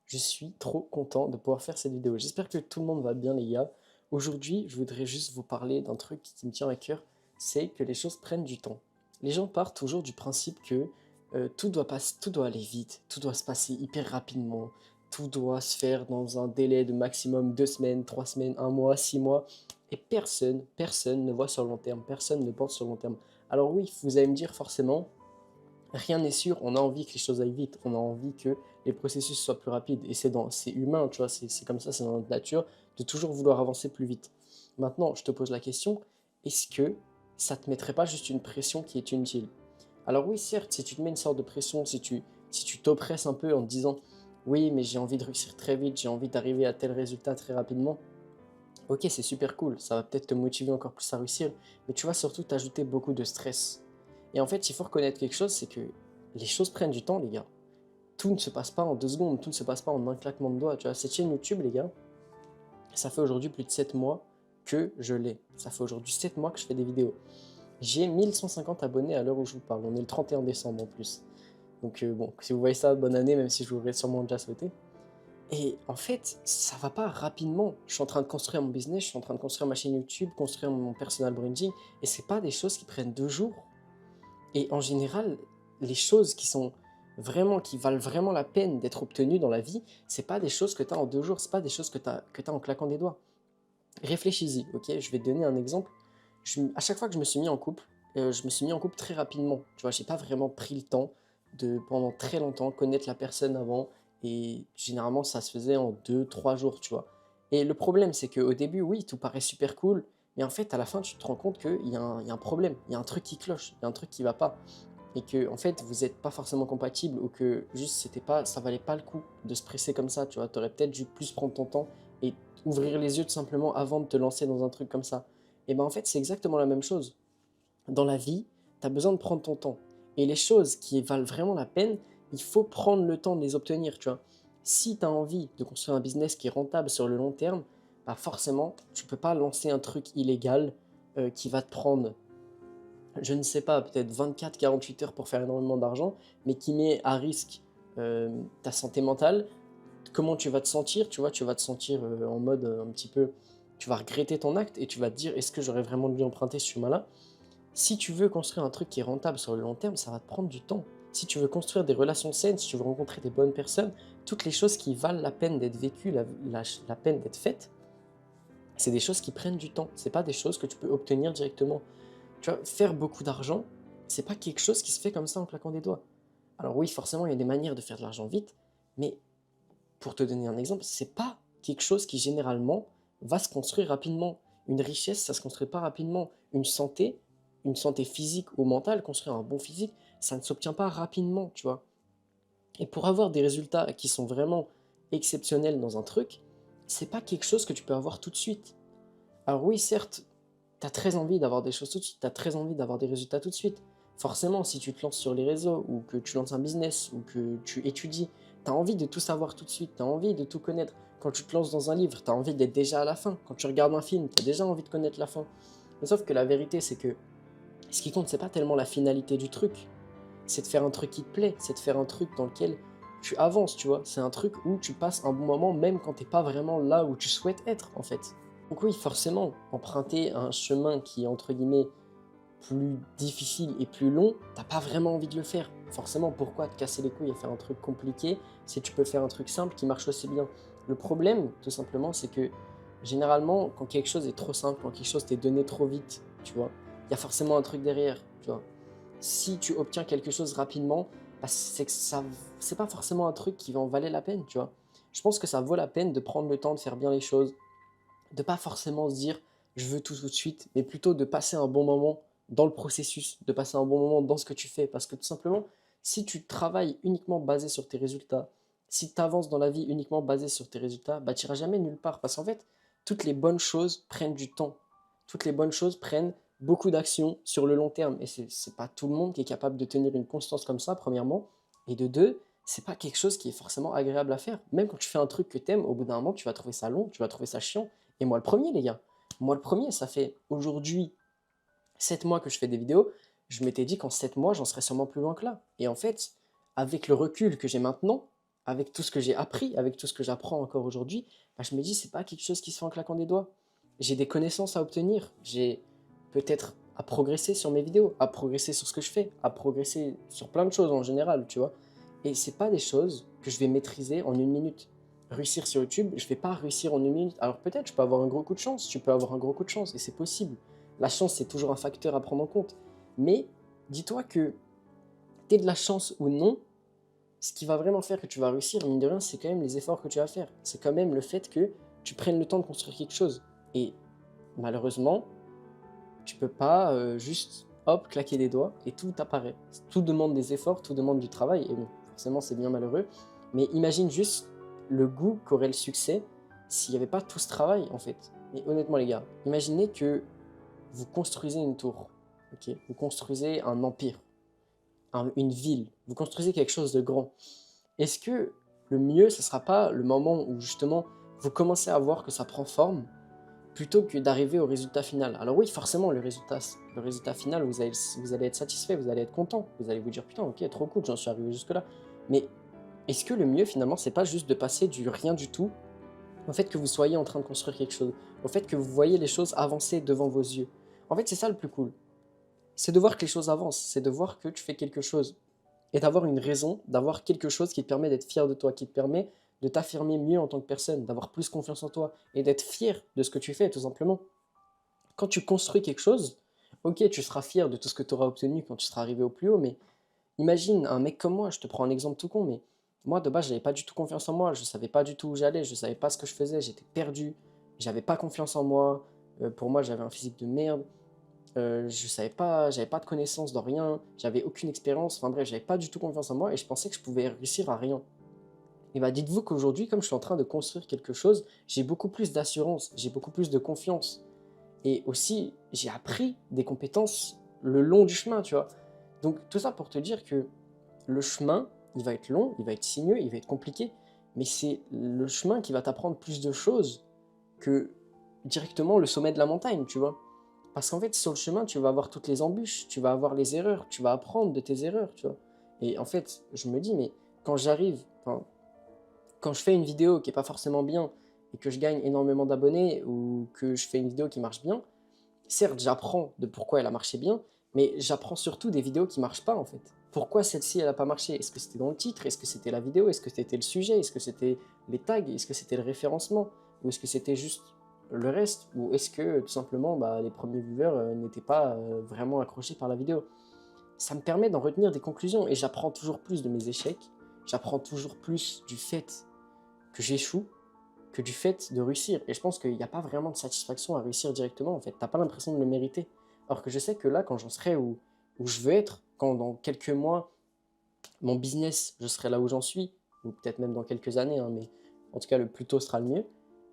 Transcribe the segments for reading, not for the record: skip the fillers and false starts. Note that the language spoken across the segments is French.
Je suis trop content de pouvoir faire cette vidéo. J'espère que tout le monde va bien les gars. Aujourd'hui, je voudrais juste vous parler d'un truc qui me tient à cœur, c'est que les choses prennent du temps. Les gens partent toujours du principe que tout doit aller vite, tout doit se passer hyper rapidement, tout doit se faire dans un délai de maximum 2 semaines, 3 semaines, un mois, 6 mois. Et personne ne voit sur le long terme, personne ne pense sur le long terme. Alors oui, vous allez me dire forcément, rien n'est sûr, on a envie que les choses aillent vite, on a envie que les processus soient plus rapides, et c'est humain, tu vois, c'est comme ça, c'est dans notre nature, de toujours vouloir avancer plus vite. Maintenant, je te pose la question, est-ce que ça te mettrait pas juste une pression qui est inutile? Alors oui, certes, si tu te mets une sorte de pression, si tu t'oppresses un peu en te disant, oui, mais j'ai envie de réussir très vite, j'ai envie d'arriver à tel résultat très rapidement, ok, c'est super cool, ça va peut-être te motiver encore plus à réussir, mais tu vas surtout t'ajouter beaucoup de stress. Et en fait, il faut reconnaître quelque chose, c'est que les choses prennent du temps, les gars. Tout ne se passe pas en 2 secondes, tout ne se passe pas en un claquement de doigts. Tu vois, cette chaîne YouTube, les gars, ça fait aujourd'hui plus de 7 mois que je l'ai. Ça fait aujourd'hui 7 mois que je fais des vidéos. J'ai 1150 abonnés à l'heure où je vous parle. On est le 31 décembre en plus. Donc bon, si vous voyez ça, bonne année, même si je vous l'aurais sûrement déjà souhaité. Et en fait, ça va pas rapidement. Je suis en train de construire mon business, je suis en train de construire ma chaîne YouTube, construire mon personal branding, et c'est pas des choses qui prennent 2 jours. Et en général, les choses qui valent vraiment la peine d'être obtenues dans la vie, c'est pas des choses que tu as en 2 jours, c'est pas des choses que tu as en claquant des doigts. Réfléchis-y, ok? Je vais te donner un exemple. À chaque fois que je me suis mis en couple, je me suis mis en couple très rapidement. Tu vois, j'ai pas vraiment pris le temps de, pendant très longtemps, connaître la personne avant. Et généralement, ça se faisait en 2, 3 jours, tu vois. Et le problème, c'est qu'au début, oui, tout paraît super cool. Mais en fait, à la fin, tu te rends compte qu'il y a un problème. Il y a un truc qui cloche. Il y a un truc qui va pas. Et que, en fait, vous n'êtes pas forcément compatible, ou que juste, ça valait pas le coup de se presser comme ça, tu vois. Tu aurais peut-être dû plus prendre ton temps et ouvrir les yeux tout simplement avant de te lancer dans un truc comme ça. Et ben en fait, c'est exactement la même chose. Dans la vie, tu as besoin de prendre ton temps. Et les choses qui valent vraiment la peine, il faut prendre le temps de les obtenir, tu vois. Si tu as envie de construire un business qui est rentable sur le long terme, bah forcément, tu peux pas lancer un truc illégal qui va te prendre, je ne sais pas, peut-être 24-48 heures pour faire énormément d'argent, mais qui met à risque ta santé mentale. Comment tu vas te sentir, tu vois, tu vas te sentir en mode un petit peu, tu vas regretter ton acte et tu vas te dire, est-ce que j'aurais vraiment dû emprunter ce chemin-là? Si tu veux construire un truc qui est rentable sur le long terme, ça va te prendre du temps. Si tu veux construire des relations saines, si tu veux rencontrer des bonnes personnes, toutes les choses qui valent la peine d'être vécues, la peine d'être faites, c'est des choses qui prennent du temps. C'est pas des choses que tu peux obtenir directement. Tu vois, faire beaucoup d'argent, c'est pas quelque chose qui se fait comme ça en claquant des doigts. Alors oui, forcément, il y a des manières de faire de l'argent vite, mais pour te donner un exemple, c'est pas quelque chose qui généralement va se construire rapidement. Une richesse, ça se construit pas rapidement. Une santé physique ou mentale, construire un bon physique, ça ne s'obtient pas rapidement, tu vois. Et pour avoir des résultats qui sont vraiment exceptionnels dans un truc, c'est pas quelque chose que tu peux avoir tout de suite. Alors oui, certes, tu as très envie d'avoir des choses tout de suite, tu as très envie d'avoir des résultats tout de suite. Forcément, si tu te lances sur les réseaux, ou que tu lances un business, ou que tu étudies, tu as envie de tout savoir tout de suite, tu as envie de tout connaître. Quand tu te lances dans un livre, tu as envie d'être déjà à la fin. Quand tu regardes un film, tu as déjà envie de connaître la fin. Mais sauf que la vérité, c'est que ce qui compte, c'est pas tellement la finalité du truc, c'est de faire un truc qui te plaît, c'est de faire un truc dans lequel tu avances, tu vois. C'est un truc où tu passes un bon moment, même quand t'es pas vraiment là où tu souhaites être, en fait. Donc oui, forcément, emprunter un chemin qui est, entre guillemets, plus difficile et plus long, t'as pas vraiment envie de le faire. Forcément, pourquoi te casser les couilles et faire un truc compliqué si tu peux faire un truc simple qui marche aussi bien? Le problème, tout simplement, c'est que généralement, quand quelque chose est trop simple, quand quelque chose t'est donné trop vite, tu vois, il y a forcément un truc derrière, tu vois. Si tu obtiens quelque chose rapidement, bah, c'est que ça, c'est pas forcément un truc qui va en valer la peine, tu vois. Je pense que ça vaut la peine de prendre le temps de faire bien les choses, de pas forcément se dire je veux tout de suite, mais plutôt de passer un bon moment dans le processus, de passer un bon moment dans ce que tu fais. Parce que tout simplement, si tu travailles uniquement basé sur tes résultats, si tu avances dans la vie uniquement basé sur tes résultats, bah, tu n'iras jamais nulle part. Parce qu'en fait, toutes les bonnes choses prennent du temps. Toutes les bonnes choses prennent beaucoup d'actions sur le long terme. Et c'est pas tout le monde qui est capable de tenir une constance comme ça, premièrement. Et de deux, c'est pas quelque chose qui est forcément agréable à faire. Même quand tu fais un truc que t'aimes, au bout d'un moment, tu vas trouver ça long, tu vas trouver ça chiant. Et moi le premier, les gars. Moi le premier, ça fait aujourd'hui 7 mois que je fais des vidéos. Je m'étais dit qu'en 7 mois, j'en serais sûrement plus loin que là. Et en fait, avec le recul que j'ai maintenant, avec tout ce que j'ai appris, avec tout ce que j'apprends encore aujourd'hui, bah, je me dis, c'est pas quelque chose qui se fait en claquant des doigts. J'ai des connaissances à obtenir, j'ai peut-être à progresser sur mes vidéos, à progresser sur ce que je fais, à progresser sur plein de choses en général, tu vois. Et c'est pas des choses que je vais maîtriser en une minute. Réussir sur YouTube, je vais pas réussir en une minute. Alors peut-être je peux avoir un gros coup de chance, tu peux avoir un gros coup de chance, et c'est possible. La chance, c'est toujours un facteur à prendre en compte. Mais dis-toi que t'aies de la chance ou non, ce qui va vraiment faire que tu vas réussir, mine de rien, c'est quand même les efforts que tu vas faire. C'est quand même le fait que tu prennes le temps de construire quelque chose. Et malheureusement, tu peux pas juste, hop, claquer des doigts et tout apparaît. Tout demande des efforts, tout demande du travail. Et bon, forcément, c'est bien malheureux. Mais imagine juste le goût qu'aurait le succès s'il n'y avait pas tout ce travail, en fait. Et honnêtement, les gars, imaginez que vous construisez une tour. Ok, vous construisez un empire, une ville. Vous construisez quelque chose de grand. Est-ce que le mieux, ce ne sera pas le moment où justement vous commencez à voir que ça prend forme plutôt que d'arriver au résultat final? Alors oui, forcément, le résultat final, vous allez être satisfait, vous allez être content, vous allez vous dire putain, ok, trop cool, j'en suis arrivé jusque-là. Mais est-ce que le mieux finalement, c'est pas juste de passer du rien du tout au fait que vous soyez en train de construire quelque chose, au fait que vous voyez les choses avancer devant vos yeux? En fait, c'est ça le plus cool. C'est de voir que les choses avancent, c'est de voir que tu fais quelque chose et d'avoir une raison, d'avoir quelque chose qui te permet d'être fier de toi, qui te permet de t'affirmer mieux en tant que personne, d'avoir plus confiance en toi et d'être fier de ce que tu fais tout simplement. Quand tu construis quelque chose, ok, tu seras fier de tout ce que tu auras obtenu quand tu seras arrivé au plus haut, mais imagine un mec comme moi, je te prends un exemple tout con, mais moi de base, j'avais pas du tout confiance en moi, je savais pas du tout où j'allais, je savais pas ce que je faisais, j'étais perdu, j'avais pas confiance en moi, pour moi, j'avais un physique de merde, je savais pas, j'avais pas de connaissances dans rien, j'avais aucune expérience, enfin bref, j'avais pas du tout confiance en moi et je pensais que je pouvais réussir à rien. Et bah dites-vous qu'aujourd'hui, comme je suis en train de construire quelque chose, j'ai beaucoup plus d'assurance, j'ai beaucoup plus de confiance. Et aussi, j'ai appris des compétences le long du chemin, tu vois. Donc tout ça pour te dire que le chemin, il va être long, il va être sinueux, il va être compliqué, mais c'est le chemin qui va t'apprendre plus de choses que directement le sommet de la montagne, tu vois. Parce qu'en fait, sur le chemin, tu vas avoir toutes les embûches, tu vas avoir les erreurs, tu vas apprendre de tes erreurs, tu vois. Et en fait, je me dis, mais quand j'arrive, enfin, quand je fais une vidéo qui est pas forcément bien et que je gagne énormément d'abonnés ou que je fais une vidéo qui marche bien, certes, j'apprends de pourquoi elle a marché bien, mais j'apprends surtout des vidéos qui marchent pas en fait. Pourquoi celle-ci elle a pas marché? Est-ce que c'était dans le titre? Est-ce que c'était la vidéo? Est-ce que c'était le sujet? Est-ce que c'était les tags? Est-ce que c'était le référencement? Ou est-ce que c'était juste le reste? Ou est-ce que tout simplement bah, les premiers viewers n'étaient pas vraiment accrochés par la vidéo? Ça me permet d'en retenir des conclusions et j'apprends toujours plus de mes échecs. J'apprends toujours plus du fait que j'échoue que du fait de réussir. Et je pense qu'il n'y a pas vraiment de satisfaction à réussir directement, en fait. T'as pas l'impression de le mériter. Alors que je sais que là, quand j'en serai où je veux être, quand dans quelques mois, mon business, je serai là où j'en suis, ou peut-être même dans quelques années, hein, mais en tout cas, le plus tôt sera le mieux,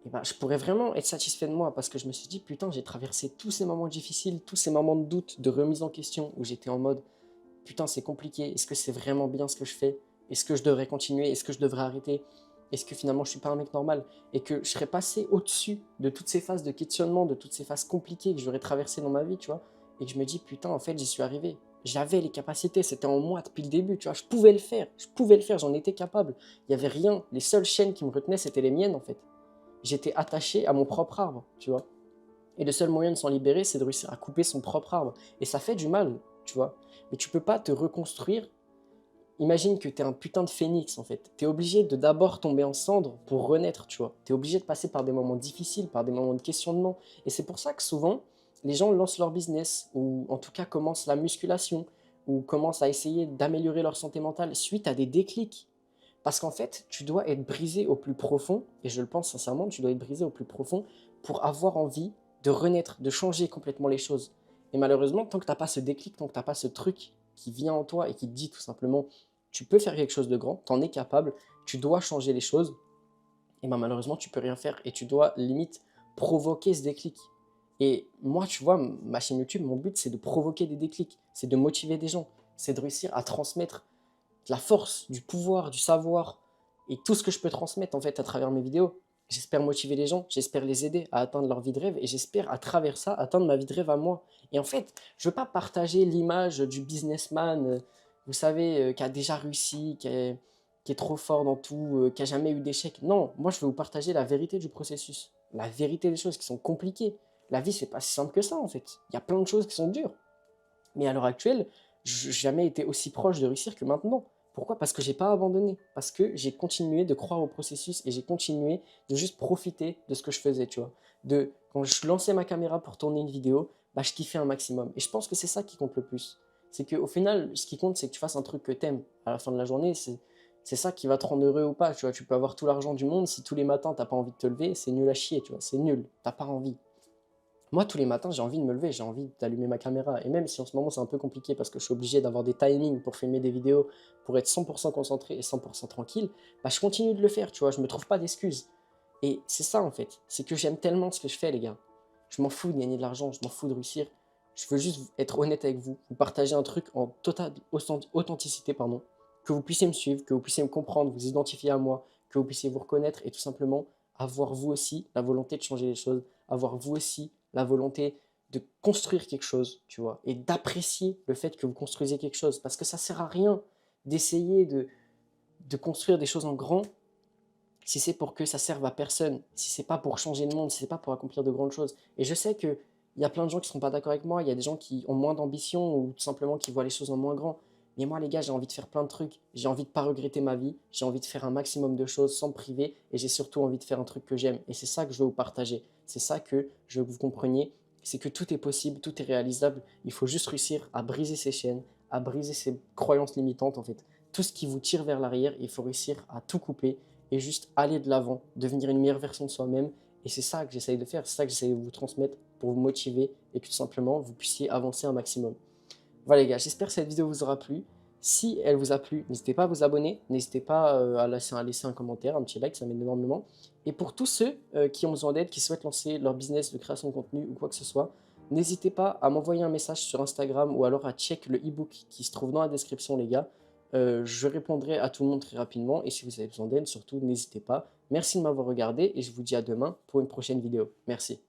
et ben, je pourrais vraiment être satisfait de moi parce que je me suis dit, putain, j'ai traversé tous ces moments difficiles, tous ces moments de doute, de remise en question, où j'étais en mode, putain, c'est compliqué, est-ce que c'est vraiment bien ce que je fais? Est-ce que je devrais continuer? Est-ce que je devrais arrêter? Est-ce que finalement je suis pas un mec normal? Et que je serais passé au-dessus de toutes ces phases de questionnement, de toutes ces phases compliquées que j'aurais traversées dans ma vie, tu vois? Et que je me dis, putain, en fait, j'y suis arrivé. J'avais les capacités, c'était en moi depuis le début, tu vois? Je pouvais le faire, j'en étais capable. Il n'y avait rien. Les seules chaînes qui me retenaient, c'était les miennes, en fait. J'étais attaché à mon propre arbre, tu vois? Et le seul moyen de s'en libérer, c'est de réussir à couper son propre arbre. Et ça fait du mal, tu vois? Mais tu peux pas te reconstruire. Imagine que t'es un putain de phénix en fait. T'es obligé de d'abord tomber en cendres pour renaître, tu vois. T'es obligé de passer par des moments difficiles, par des moments de questionnement. Et c'est pour ça que souvent, les gens lancent leur business, ou en tout cas commencent la musculation, ou commencent à essayer d'améliorer leur santé mentale suite à des déclics. Parce qu'en fait, tu dois être brisé au plus profond, et je le pense sincèrement, tu dois être brisé au plus profond pour avoir envie de renaître, de changer complètement les choses. Et malheureusement, tant que t'as pas ce déclic, tant que t'as pas ce truc qui vient en toi et qui te dit tout simplement tu peux faire quelque chose de grand, t'en es capable, tu dois changer les choses, et ben malheureusement tu peux rien faire et tu dois limite provoquer ce déclic. Et moi, tu vois, ma chaîne YouTube, mon but c'est de provoquer des déclics, c'est de motiver des gens, c'est de réussir à transmettre de la force, du pouvoir, du savoir et tout ce que je peux transmettre en fait à travers mes vidéos. J'espère motiver les gens, j'espère les aider à atteindre leur vie de rêve et j'espère à travers ça atteindre ma vie de rêve à moi. Et en fait, je veux pas partager l'image du businessman, vous savez, qui a déjà réussi, qui est trop fort dans tout, qui a jamais eu d'échec. Non, moi je vais vous partager la vérité du processus, la vérité des choses qui sont compliquées. La vie, c'est pas si simple que ça en fait. Il y a plein de choses qui sont dures. Mais à l'heure actuelle, je n'ai jamais été aussi proche de réussir que maintenant. Pourquoi? Parce que j'ai pas abandonné, parce que j'ai continué de croire au processus et j'ai continué de juste profiter de ce que je faisais, tu vois. Quand je lançais ma caméra pour tourner une vidéo, bah, je kiffais un maximum. Et je pense que c'est ça qui compte le plus. C'est qu'au final, ce qui compte, c'est que tu fasses un truc que t'aimes. À la fin de la journée, c'est ça qui va te rendre heureux ou pas, tu vois. Tu peux avoir tout l'argent du monde, si tous les matins, t'as pas envie de te lever, c'est nul à chier, tu vois. C'est nul, t'as pas envie. Moi, tous les matins, j'ai envie de me lever, j'ai envie d'allumer ma caméra. Et même si en ce moment, c'est un peu compliqué parce que je suis obligé d'avoir des timings pour filmer des vidéos, pour être 100% concentré et 100% tranquille, bah, je continue de le faire, tu vois, je me trouve pas d'excuses. Et c'est ça, en fait, c'est que j'aime tellement ce que je fais, les gars. Je m'en fous de gagner de l'argent, je m'en fous de réussir. Je veux juste être honnête avec vous, vous partager un truc en totale authenticité, pardon, que vous puissiez me suivre, que vous puissiez me comprendre, vous identifier à moi, que vous puissiez vous reconnaître et tout simplement avoir vous aussi la volonté de changer les choses, avoir vous aussi la volonté de construire quelque chose, tu vois, et d'apprécier le fait que vous construisez quelque chose, parce que ça sert à rien d'essayer de construire des choses en grand si c'est pour que ça serve à personne, si c'est pas pour changer le monde, si c'est pas pour accomplir de grandes choses. Et je sais qu'il y a plein de gens qui seront pas d'accord avec moi, il y a des gens qui ont moins d'ambition ou tout simplement qui voient les choses en moins grand. Mais moi, les gars, j'ai envie de faire plein de trucs. J'ai envie de pas regretter ma vie. J'ai envie de faire un maximum de choses sans me priver. Et j'ai surtout envie de faire un truc que j'aime. Et c'est ça que je veux vous partager. C'est ça que je veux que vous compreniez. C'est que tout est possible, tout est réalisable. Il faut juste réussir à briser ces chaînes, à briser ces croyances limitantes, en fait. Tout ce qui vous tire vers l'arrière, il faut réussir à tout couper et juste aller de l'avant, devenir une meilleure version de soi-même. Et c'est ça que j'essaye de faire, c'est ça que j'essaye de vous transmettre pour vous motiver et que tout simplement vous puissiez avancer un maximum. Voilà les gars, j'espère que cette vidéo vous aura plu. Si elle vous a plu, n'hésitez pas à vous abonner, n'hésitez pas à laisser un commentaire, un petit like, ça m'aide énormément. Et pour tous ceux qui ont besoin d'aide, qui souhaitent lancer leur business de création de contenu ou quoi que ce soit, n'hésitez pas à m'envoyer un message sur Instagram ou alors à check le e-book qui se trouve dans la description les gars. Je répondrai à tout le monde très rapidement et si vous avez besoin d'aide, surtout n'hésitez pas. Merci de m'avoir regardé et je vous dis à demain pour une prochaine vidéo. Merci.